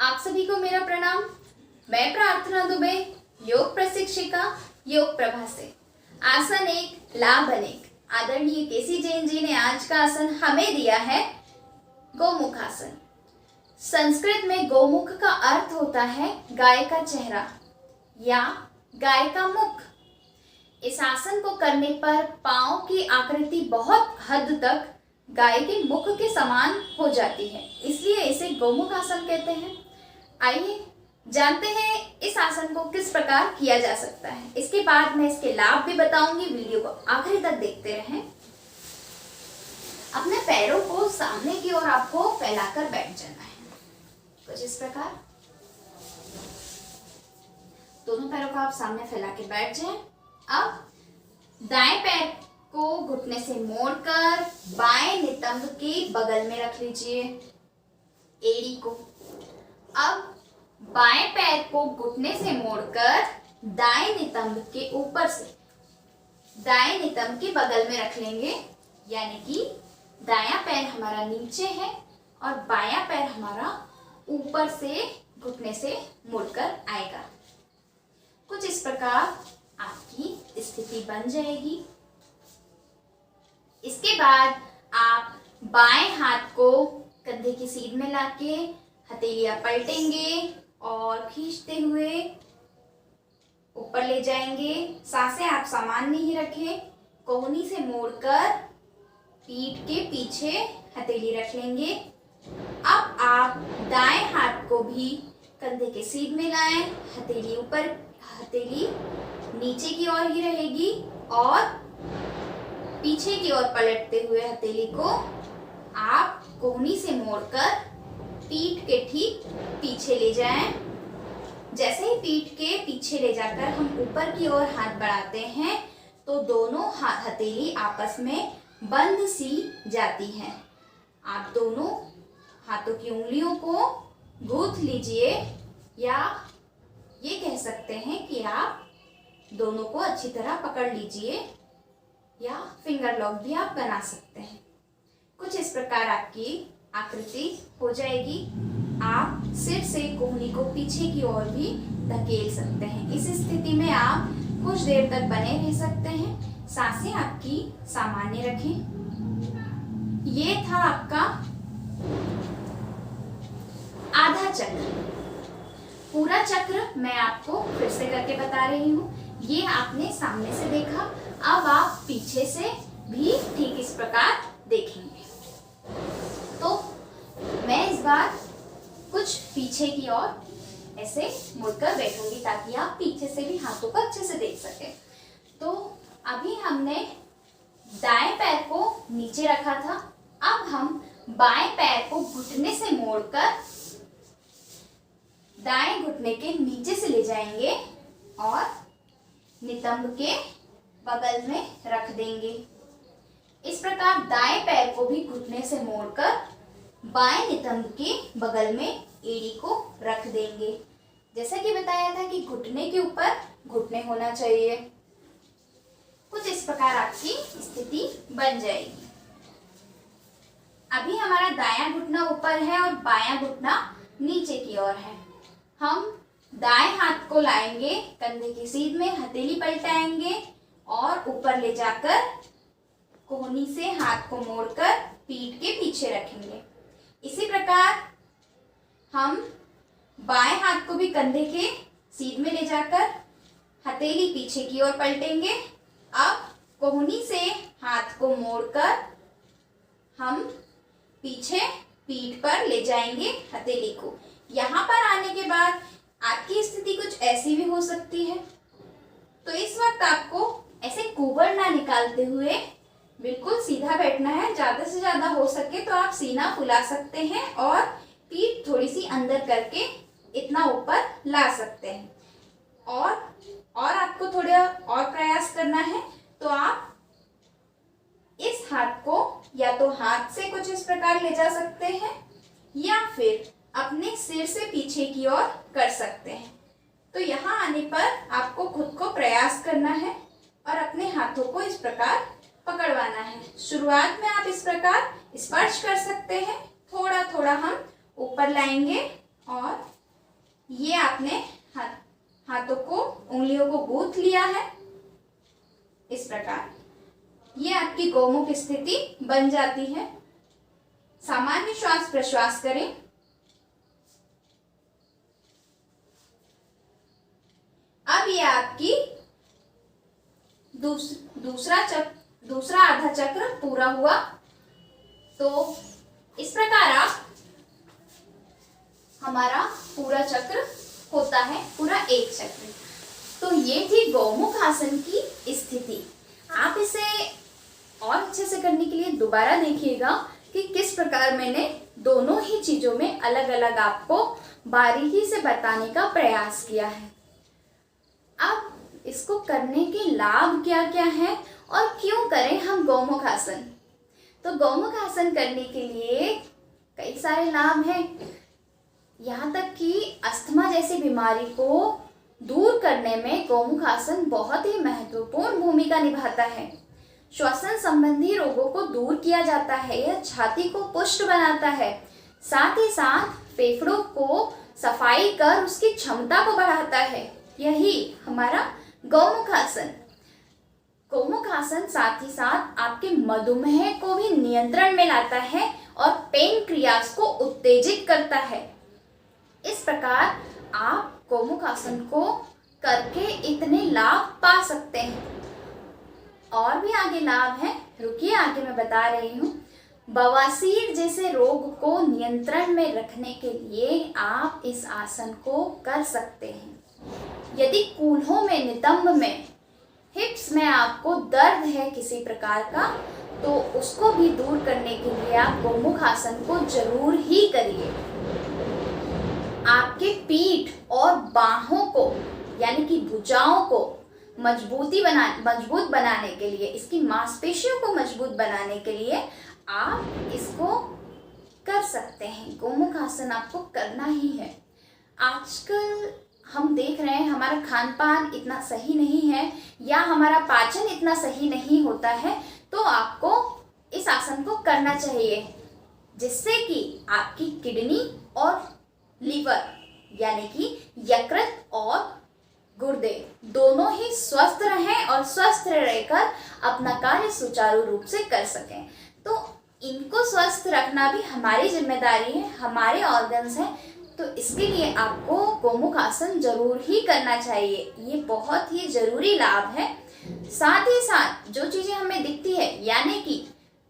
आप सभी को मेरा प्रणाम। मैं प्रार्थना दुबे, योग प्रशिक्षिका, योग प्रभा से। आसन एक, लाभ अनेक। आदरणीय केसी जैन जी ने आज का आसन हमें दिया है गोमुख आसन। संस्कृत में गोमुख का अर्थ होता है गाय का चेहरा या गाय का मुख। इस आसन को करने पर पांव की आकृति बहुत हद तक गाय के मुख के समान हो जाती है, इसलिए इसे गोमुख आसन कहते हैं। आइए जानते हैं इस आसन को किस प्रकार किया जा सकता है। इसके बाद मैं इसके लाभ भी बताऊंगी, वीडियो को आखिरी तक देखते रहें। अपने पैरों को सामने की ओर आपको फैलाकर बैठ जाना है, कुछ इस प्रकार। दोनों पैरों को आप सामने फैला के बैठ जाएं। अब दाएं पैर को घुटने से मोड़कर बाएं नितंब के बगल में रख लीजिए, एड़ी को। अब बाएं पैर को घुटने से मोड़कर दाएं नितंब के ऊपर से दाएं नितंब के बगल में रख लेंगे, यानी कि दायां पैर हमारा नीचे है और बायां पैर हमारा ऊपर से घुटने से मुड़कर आएगा। कुछ इस प्रकार आपकी स्थिति बन जाएगी। इसके बाद आप बाएं हाथ को कंधे की सीध में लाके हथेलियां पलटेंगे और खींचते हुए ऊपर ले जाएंगे। सांसें आप सामान्य ही रखें। कोहनी से मोड़कर पीठ के पीछे हथेली रख लेंगे। अब आप दाएं हाथ को भी कंधे के सीध में लाएं, हथेली ऊपर, हथेली नीचे की ओर ही रहेगी और पीछे की ओर पलटते हुए हथेली को आप कोहनी से मोड़कर पीठ के ठीक पीछे ले जाएं। जैसे ही पीठ के पीछे ले जाकर हम ऊपर की ओर हाथ बढ़ाते हैं तो दोनों हथेली आपस में बंद सी जाती हैं। आप दोनों हाथों की उंगलियों को गूंथ लीजिए, या ये कह सकते हैं कि आप दोनों को अच्छी तरह पकड़ लीजिए, या फिंगर लॉक भी आप बना सकते हैं। कुछ इस प्रकार आपकी आकृति हो जाएगी। आप सिर से कोहनी को पीछे की ओर भी धकेल सकते हैं। इस स्थिति में आप कुछ देर तक बने रह सकते हैं। सांसें आपकी सामान्य रखें। ये था आपका आधा चक्र। पूरा चक्र मैं आपको फिर से करके बता रही हूँ। ये आपने सामने से देखा, अब आप पीछे से भी ठीक इस प्रकार देखेंगे। तो मैं इस बार कुछ पीछे की ओर ऐसे मुड़कर बैठूंगी ताकि आप पीछे से भी हाथों को अच्छे से देख सकें। तो अभी हमने दाएं पैर को नीचे रखा था, अब हम बाएं पैर को घुटने से मोड़कर दाएं घुटने के नीचे से ले जाएंगे और नितंब के बगल में रख देंगे। इस प्रकार दाएं पैर को भी घुटने से मोड़कर बाएं नितंब के बगल में एड़ी को रख देंगे। जैसा कि बताया था कि घुटने के ऊपर घुटने होना चाहिए। कुछ इस प्रकार आपकी स्थिति बन जाएगी। अभी हमारा दायां घुटना ऊपर है और बायां घुटना नीचे की ओर है। हम दाएं हाथ को लाएंगे कंधे की सीध में, हथेली पलटाएंगे और ऊपर ले जाकर कोहनी से हाथ को मोड़कर पीठ के पीछे रखेंगे। इसी प्रकार हम बाएं हाथ को भी कंधे के सीध में ले जाकर हथेली पीछे की ओर पलटेंगे। अब कोहनी से हाथ को मोड़कर हम पीछे पीठ पर ले जाएंगे हथेली को। यहाँ पर आने के बाद आपकी स्थिति कुछ ऐसी भी हो सकती है। तो इस वक्त आपको ऐसे कुबड़ ना निकालते हुए बिल्कुल सीधा बैठना है। ज्यादा से ज्यादा हो सके तो आप सीना फुला सकते हैं और पीठ थोड़ी सी अंदर करके इतना ऊपर ला सकते हैं। और आपको थोड़ा और प्रयास करना है तो आप इस हाथ को या तो हाथ से कुछ इस प्रकार ले जा सकते हैं या फिर अपने सिर से पीछे की ओर कर सकते हैं। तो यहाँ आने पर आपको खुद को प्रयास करना है और अपने हाथों को इस प्रकार पकड़वाना है। शुरुआत में आप इस प्रकार स्पर्श कर सकते हैं, थोड़ा थोड़ा हम ऊपर लाएंगे और ये आपने हाथों को, उंगलियों को गूंथ लिया है इस प्रकार। ये आपकी गोमुख स्थिति बन जाती है। सामान्य श्वास प्रश्वास करें। अब ये आपकी दूसरा आधा चक्र पूरा हुआ। तो इस प्रकार हमारा पूरा चक्र होता है, पूरा एक चक्र। तो ये थी गौमुख आसन की स्थिति। आप इसे और अच्छे से करने के लिए दोबारा देखिएगा कि किस प्रकार मैंने दोनों ही चीजों में अलग अलग आपको बारीकी से बताने का प्रयास किया है। अब इसको करने के लाभ क्या क्या हैं और क्यों करें हम गौमुख आसन। तो गौमुख आसन करने के लिए कई सारे लाभ हैं। यहाँ तक कि अस्थमा जैसी बीमारी को दूर करने में गौमुख आसन बहुत ही महत्वपूर्ण भूमिका निभाता है। श्वसन संबंधी रोगों को दूर किया जाता है। यह छाती को पुष्ट बनाता है, साथ ही साथ फेफड़ों को सफाई कर उसकी क्षमता को बढ़ाता है। यही हमारा गौमुख आसन। गौमुख आसन साथ ही साथ आपके मधुमेह को भी नियंत्रण में लाता है और पेनक्रियास को उत्तेजित करता है। इस प्रकार आप गौमुख आसन को करके इतने लाभ पा सकते हैं। और भी आगे लाभ है, रुकिए आगे मैं बता रही हूँ। बवासीर जैसे रोग को नियंत्रण में रखने के लिए आप इस आसन को कर सकते हैं। यदि कूल्हों में, नितंब में, हिप्स में आपको दर्द है किसी प्रकार का, तो उसको भी दूर करने के लिए आप गौमुख आसन को जरूर ही करिए। आपके पीठ और बाहों को यानी कि भुजाओं को मजबूत बनाने के लिए, इसकी मांसपेशियों को मजबूत बनाने के लिए आप इसको कर सकते हैं। गौमुख आसन आपको करना ही है। आजकल हम देख रहे हैं हमारा खान पान इतना सही नहीं है या हमारा पाचन इतना सही नहीं होता है, तो आपको इस आसन को करना चाहिए, जिससे कि आपकी किडनी और लीवर यानी कि यकृत और गुर्दे दोनों ही स्वस्थ रहें और स्वस्थ रहकर अपना कार्य सुचारू रूप से कर सकें। तो इनको स्वस्थ रखना भी हमारी जिम्मेदारी है, हमारे ऑर्गन्स हैं। तो इसके लिए आपको गौमुख आसन जरूर ही करना चाहिए। ये बहुत ही जरूरी लाभ है। साथ ही साथ जो चीजें हमें दिखती है, यानी कि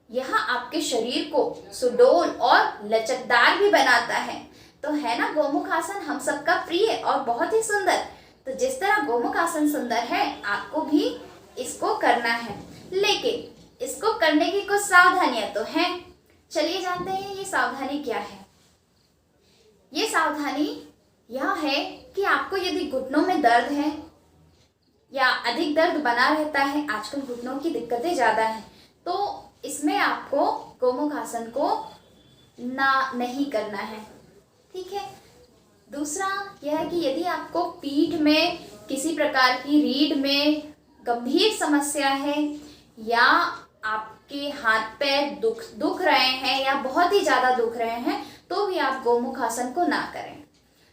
यह आपके शरीर को सुडौल और लचकदार भी बनाता है। तो है ना गौमुख आसन हम सबका प्रिय और बहुत ही सुंदर। तो जिस तरह गौमुख आसन सुंदर है, आपको भी इसको करना है, लेकिन इसको करने की कुछ सावधानियां तो हैं। चलिए जानते हैं ये सावधानी क्या है। ये सावधानी यह है कि आपको यदि घुटनों में दर्द है या अधिक दर्द बना रहता है, आजकल घुटनों की दिक्कतें ज़्यादा हैं, तो इसमें आपको गौमुख आसन को नहीं करना है। ठीक है। दूसरा यह है कि यदि आपको पीठ में किसी प्रकार की रीढ़ में गंभीर समस्या है या आपके हाथ पैर दुख रहे हैं या बहुत ही ज़्यादा दुख रहे हैं, तो भी आप गौमुख आसन को ना करें।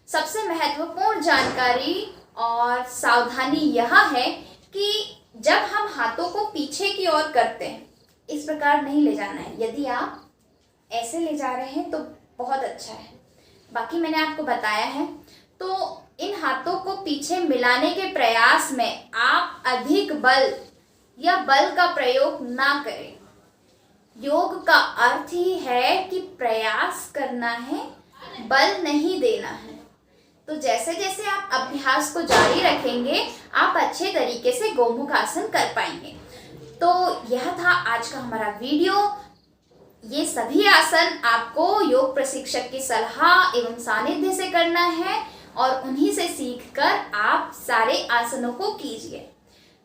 सबसे महत्वपूर्ण जानकारी और सावधानी यह है कि जब हम हाथों को पीछे की ओर करते हैं, इस प्रकार नहीं ले जाना है। यदि आप ऐसे ले जा रहे हैं तो बहुत अच्छा है, बाकी मैंने आपको बताया है। तो इन हाथों को पीछे मिलाने के प्रयास में आप अधिक बल या बल का प्रयोग ना करें। योग का अर्थ ही है कि प्रयास करना है, बल नहीं देना है। तो जैसे जैसे आप अभ्यास को जारी रखेंगे, आप अच्छे तरीके से गौमुख आसन कर पाएंगे। तो यह था आज का हमारा वीडियो। ये सभी आसन आपको योग प्रशिक्षक की सलाह एवं सानिध्य से करना है और उन्हीं से सीखकर आप सारे आसनों को कीजिए।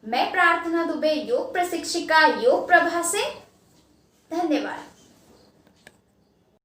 मैं प्रार्थना दुबे, योग प्रशिक्षिका योग प्रभा से। धन्यवाद।